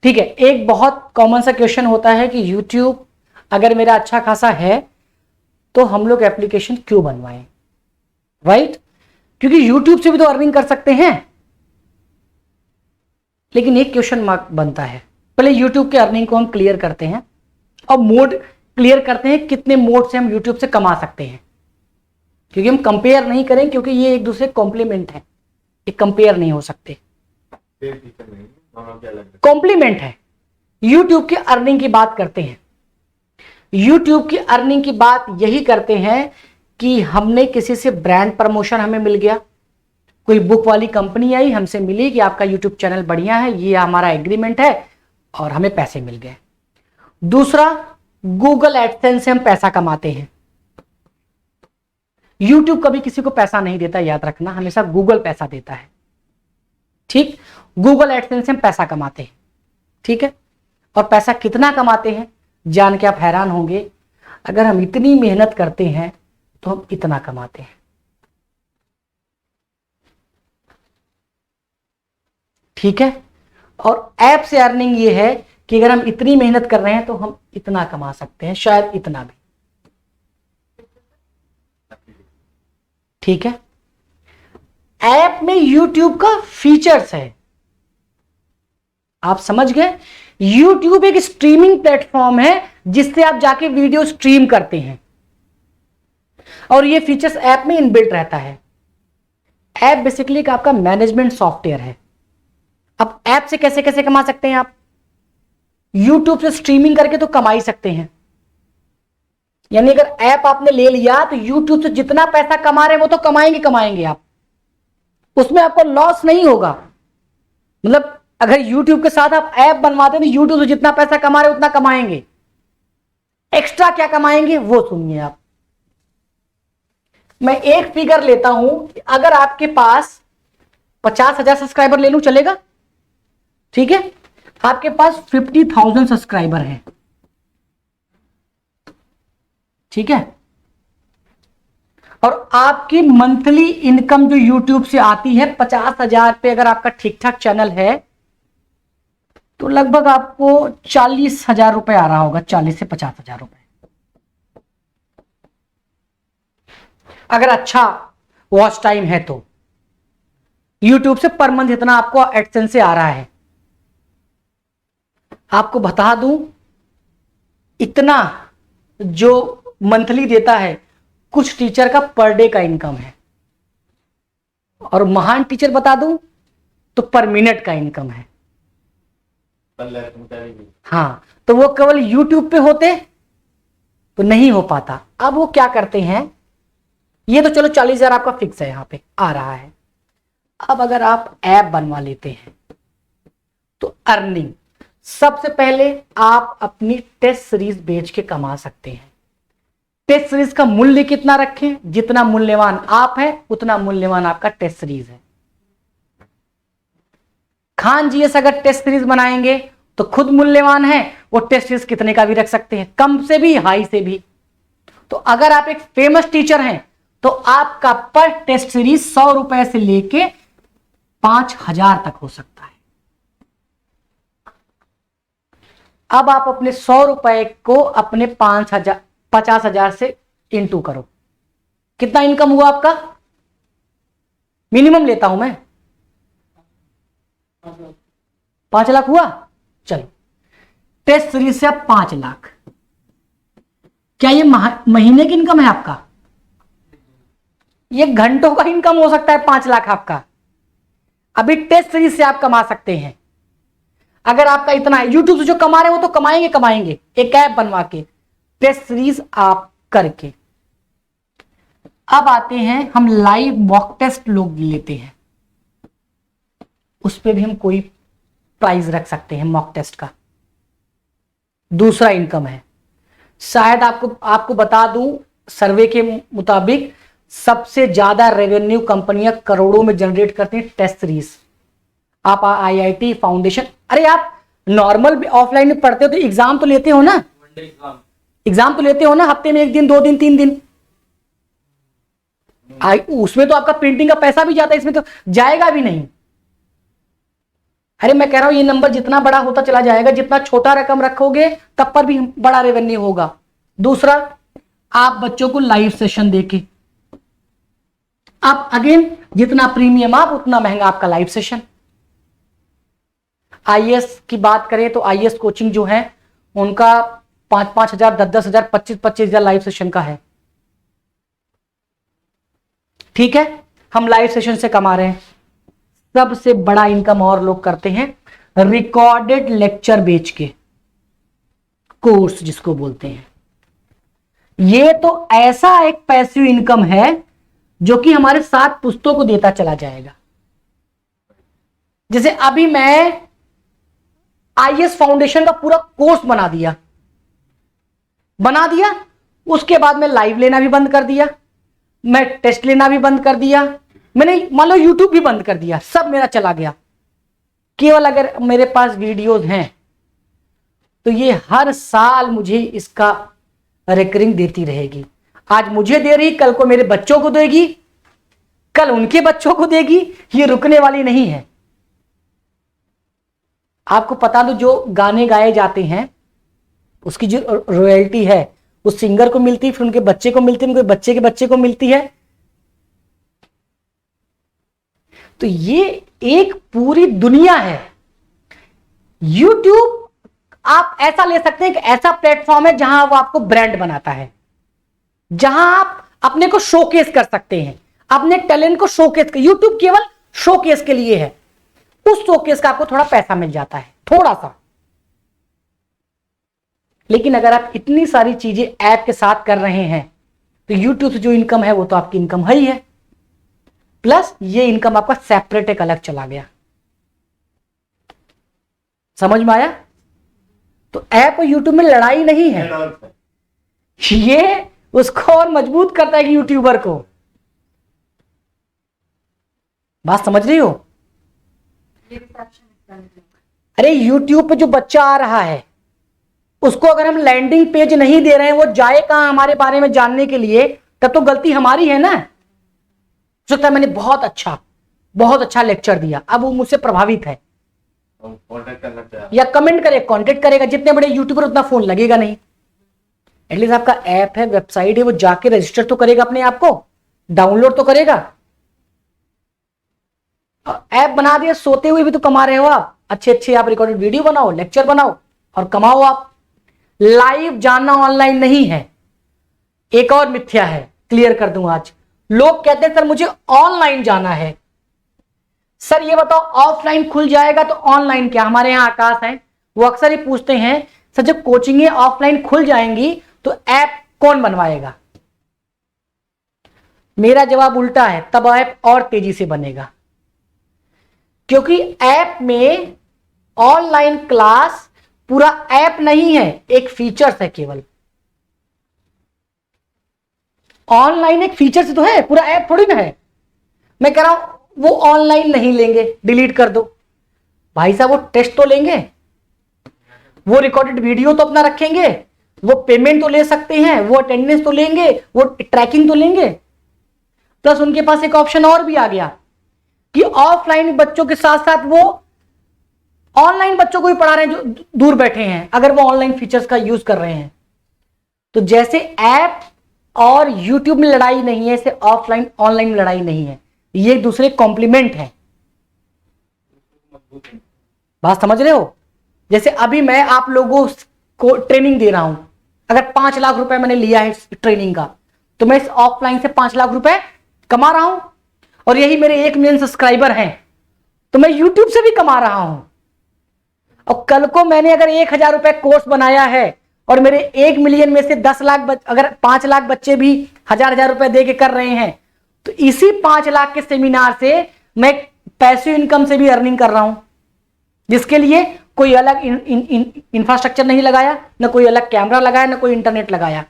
ठीक है, एक बहुत कॉमन सा क्वेश्चन होता है कि YouTube अगर मेरा अच्छा खासा है तो हम लोग एप्लीकेशन क्यों बनवाएं, राइट? क्योंकि YouTube से भी तो अर्निंग कर सकते हैं। लेकिन एक क्वेश्चन मार्क बनता है, पहले YouTube के अर्निंग को हम क्लियर करते हैं और मोड क्लियर करते हैं, कितने मोड से हम YouTube से कमा सकते हैं। क्योंकि हम कंपेयर नहीं करें, क्योंकि ये एक दूसरे कॉम्प्लीमेंट है, ये कंपेयर नहीं हो सकते, कॉम्प्लीमेंट है। YouTube की अर्निंग की बात करते हैं, YouTube की अर्निंग की बात यही करते हैं कि हमने किसी से ब्रांड प्रमोशन हमें मिल गया, कोई बुक वाली कंपनी आई हमसे मिली कि आपका YouTube चैनल बढ़िया है, ये हमारा एग्रीमेंट है और हमें पैसे मिल गए। दूसरा, गूगल एडसेंस से हम पैसा कमाते हैं। YouTube कभी किसी को पैसा नहीं देता, याद रखना, हमेशा गूगल पैसा देता है। ठीक, गूगल एडसेंस से हम पैसा कमाते हैं, ठीक है। और पैसा कितना कमाते हैं जान के आप हैरान होंगे, अगर हम इतनी मेहनत करते हैं तो हम इतना कमाते हैं, ठीक है। और ऐप से अर्निंग ये है कि अगर हम इतनी मेहनत कर रहे हैं तो हम इतना कमा सकते हैं, शायद इतना भी, ठीक है। ऐप में YouTube का फीचर्स है, आप समझ गए। YouTube एक स्ट्रीमिंग प्लेटफॉर्म है जिससे आप जाके वीडियो स्ट्रीम करते हैं और ये फीचर्स ऐप में इनबिल्ट रहता है। ऐप बेसिकली एक आपका मैनेजमेंट सॉफ्टवेयर है। अब ऐप से कैसे कैसे कमा सकते हैं आप? YouTube से स्ट्रीमिंग करके तो कमा ही सकते हैं, यानी अगर ऐप आपने ले लिया तो YouTube से जितना पैसा कमा रहे हैं वो तो कमाएंगे आप, उसमें आपको लॉस नहीं होगा। मतलब अगर YouTube के साथ आप ऐप बनवाते हैं तो YouTube से जितना पैसा कमा रहे उतना कमाएंगे, एक्स्ट्रा क्या कमाएंगे वो सुनिए आप। मैं एक फिगर लेता हूं, अगर आपके पास 50,000 सब्सक्राइबर ले लूं चलेगा, ठीक है। आपके पास 50,000 सब्सक्राइबर हैं, ठीक है। और आपकी मंथली इनकम जो YouTube से आती है 50,000 पे, अगर आपका ठीक ठाक चैनल है तो लगभग आपको 40,000 रुपए आ रहा होगा, 40 से 50,000 रुपए, अगर अच्छा वॉच टाइम है तो। YouTube से पर मंथ इतना आपको एडसेंस से आ रहा है। आपको बता दूं, इतना जो मंथली देता है कुछ टीचर का पर डे का इनकम है, और महान टीचर बता दूं तो पर मिनट का इनकम है। हाँ, तो वो केवल YouTube पे होते तो नहीं हो पाता। अब वो क्या करते हैं, ये तो चलो 40,000 आपका फिक्स है, यहां पे आ रहा है। अब अगर आप ऐप बनवा लेते हैं तो अर्निंग, सबसे पहले आप अपनी टेस्ट सीरीज बेच के कमा सकते हैं। टेस्ट सीरीज का मूल्य कितना रखें? जितना मूल्यवान आप है उतना मूल्यवान आपका टेस्ट सीरीज है। खान जीएस अगर टेस्ट सीरीज बनाएंगे तो खुद मूल्यवान है, वो टेस्ट सीरीज कितने का भी रख सकते हैं, कम से भी हाई से भी। तो अगर आप एक फेमस टीचर हैं तो आपका पर टेस्ट सीरीज 100 रुपए से लेके 5,000 तक हो सकता है। अब आप अपने 100 रुपए को अपने 50,000 से इंटू करो, कितना इनकम हुआ आपका? मिनिमम लेता हूं मैं, 5 लाख हुआ। चलो, टेस्ट सीरीज से आप 5 लाख, क्या ये महीने की इनकम है आपका? ये घंटों का इनकम हो सकता है 5 लाख आपका। अभी टेस्ट सीरीज से आप कमा सकते हैं। अगर आपका इतना है, यूट्यूब से जो कमा रहे हो तो कमाएंगे एक ऐप बनवा के, टेस्ट सीरीज आप करके। अब आते हैं हम लाइव मॉक टेस्ट लोग लेते हैं, उस पर भी हम कोई प्राइस रख सकते हैं मॉक टेस्ट का, दूसरा इनकम है। शायद आपको बता दूं, सर्वे के मुताबिक सबसे ज्यादा रेवेन्यू कंपनियां करोड़ों में जनरेट करती हैं टेस्ट सीरीज। आप IIT फाउंडेशन, अरे आप नॉर्मल ऑफलाइन में पढ़ते हो तो एग्जाम तो लेते हो ना, एग्जाम तो लेते हो ना, हफ्ते में 1 दिन 2 दिन 3 दिन, उसमें तो आपका प्रिंटिंग का पैसा भी जाता है, इसमें तो जाएगा भी नहीं। अरे मैं कह रहा हूं ये नंबर जितना बड़ा होता चला जाएगा, जितना छोटा रकम रखोगे तब पर भी बड़ा रेवेन्यू होगा। दूसरा, आप बच्चों को लाइव सेशन देके, आप अगेन जितना प्रीमियम आप उतना महंगा आपका लाइव सेशन। आईएएस की बात करें तो आईएएस कोचिंग जो है उनका 5-5 हजार, 10-10 हजार, 25-25 हजार लाइव सेशन का है। ठीक है, हम लाइव सेशन से कमा रहे हैं। सबसे बड़ा इनकम और लोग करते हैं रिकॉर्डेड लेक्चर बेच के, कोर्स जिसको बोलते हैं। ये तो ऐसा एक पैसिव इनकम है जो कि हमारे साथ पुस्तकों को देता चला जाएगा। जैसे अभी मैं आईएएस फाउंडेशन का पूरा कोर्स बना दिया, उसके बाद मैं लाइव लेना भी बंद कर दिया, मैं टेस्ट लेना भी बंद कर दिया, मैंने मान लो यूट्यूब भी बंद कर दिया, सब मेरा चला गया। केवल अगर मेरे पास वीडियोज हैं तो ये हर साल मुझे इसका रिकरिंग देती रहेगी। आज मुझे दे रही, कल को मेरे बच्चों को देगी, कल उनके बच्चों को देगी, ये रुकने वाली नहीं है। आपको पता दो, जो गाने गाए जाते हैं उसकी जो रॉयल्टी है उस सिंगर को मिलती है, फिर उनके बच्चे को मिलती है, उनके बच्चे के बच्चे को मिलती है। तो ये एक पूरी दुनिया है। YouTube आप ऐसा ले सकते हैं कि ऐसा प्लेटफॉर्म है जहां वो आपको ब्रांड बनाता है, जहां आप अपने को शोकेस कर सकते हैं, अपने टैलेंट को शोकेस कर। YouTube केवल शोकेस के लिए है, उस शोकेस का आपको थोड़ा पैसा मिल जाता है, थोड़ा सा। लेकिन अगर आप इतनी सारी चीजें ऐप के साथ कर रहे हैं तो YouTube से जो इनकम है वो तो आपकी इनकम है ही है, प्लस ये इनकम आपका सेपरेट एक अलग चला गया। समझ में आया? तो ऐप और यूट्यूब में लड़ाई नहीं है, ये उसको और मजबूत करता है कि यूट्यूबर को। बात समझ रही हो? अरे यूट्यूब पे जो बच्चा आ रहा है उसको अगर हम लैंडिंग पेज नहीं दे रहे हैं, वो जाए कहां हमारे बारे में जानने के लिए, तब तो गलती हमारी है ना। हो सकता है मैंने बहुत अच्छा लेक्चर दिया, अब वो मुझसे प्रभावित है या कमेंट करे, कांटेक्ट करेगा। जितने बड़े यूट्यूबर उतना फोन लगेगा नहीं। एटलीस्ट आपका ऐप है, वेबसाइट है, वो जाके रजिस्टर तो करेगा, अपने आप को डाउनलोड तो करेगा। ऐप बना दिया, सोते हुए भी तो कमा रहे हो आप। अच्छे आप रिकॉर्डेड वीडियो बनाओ, लेक्चर बनाओ और कमाओ आप। लाइव जानना ऑनलाइन नहीं है। एक और मिथ्या है, क्लियर कर दूं आज। लोग कहते हैं सर मुझे ऑनलाइन जाना है। सर ये बताओ ऑफलाइन खुल जाएगा तो ऑनलाइन क्या? हमारे यहां आकाश है, वो अक्सर ही पूछते हैं सर जब कोचिंगें ऑफलाइन खुल जाएंगी तो ऐप कौन बनवाएगा? मेरा जवाब उल्टा है, तब ऐप और तेजी से बनेगा। क्योंकि ऐप में ऑनलाइन क्लास पूरा ऐप नहीं है, एक फीचर्स है केवल। ऑनलाइन एक फीचर्स तो है, पूरा ऐप थोड़ी ना है। मैं कह रहा हूं वो ऑनलाइन नहीं लेंगे, डिलीट कर दो। भाई साहब वो टेस्ट तो लेंगे, वो रिकॉर्डेड वीडियो तो अपना रखेंगे, वो पेमेंट तो ले सकते हैं, वो अटेंडेंस तो लेंगे, वो ट्रैकिंग तो लेंगे। प्लस उनके पास एक ऑप्शन और भी आ गया कि ऑफलाइन बच्चों के साथ साथ वो ऑनलाइन बच्चों को भी पढ़ा रहे हैं जो दूर बैठे हैं, अगर वो ऑनलाइन फीचर्स का यूज कर रहे हैं। तो जैसे ऐप और यूट्यूब में लड़ाई नहीं है, ऐसे ऑफलाइन ऑनलाइन में लड़ाई नहीं है, ये एक दूसरे कॉम्प्लीमेंट है। बात समझ रहे हो? जैसे अभी मैं आप लोगों को ट्रेनिंग दे रहा हूं, अगर 5 लाख रुपए मैंने लिया है इस ट्रेनिंग का, तो मैं इस ऑफलाइन से 5 लाख रुपए कमा रहा हूं। और यही मेरे 1 मिलियन सब्सक्राइबर हैं तो मैं यूट्यूब से भी कमा रहा हूं। और कल को मैंने अगर 1000 रुपए कोर्स बनाया है और मेरे 1 मिलियन में से 10 लाख अगर 5 लाख बच्चे भी 1000 रुपए दे के कर रहे हैं, तो इसी 5 लाख के सेमिनार से मैं पैसिव इनकम से भी अर्निंग कर रहा हूं, जिसके लिए कोई अलग इंफ्रास्ट्रक्चर नहीं लगाया, ना कोई अलग कैमरा लगाया, ना कोई इंटरनेट लगाया।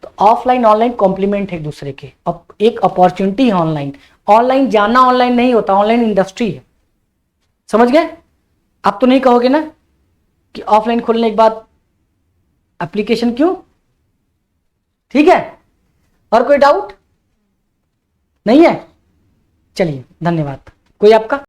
तो ऑफलाइन ऑनलाइन कॉम्प्लीमेंट है एक दूसरे के। अब एक अपॉर्चुनिटी है ऑनलाइन। ऑनलाइन जानना ऑनलाइन नहीं होता, ऑनलाइन इंडस्ट्री है। समझ गए? अब तो नहीं कहोगे ना कि ऑफलाइन खोलने के बाद एप्लीकेशन क्यों? ठीक है? और कोई डाउट नहीं है? चलिए, धन्यवाद। कोई आपका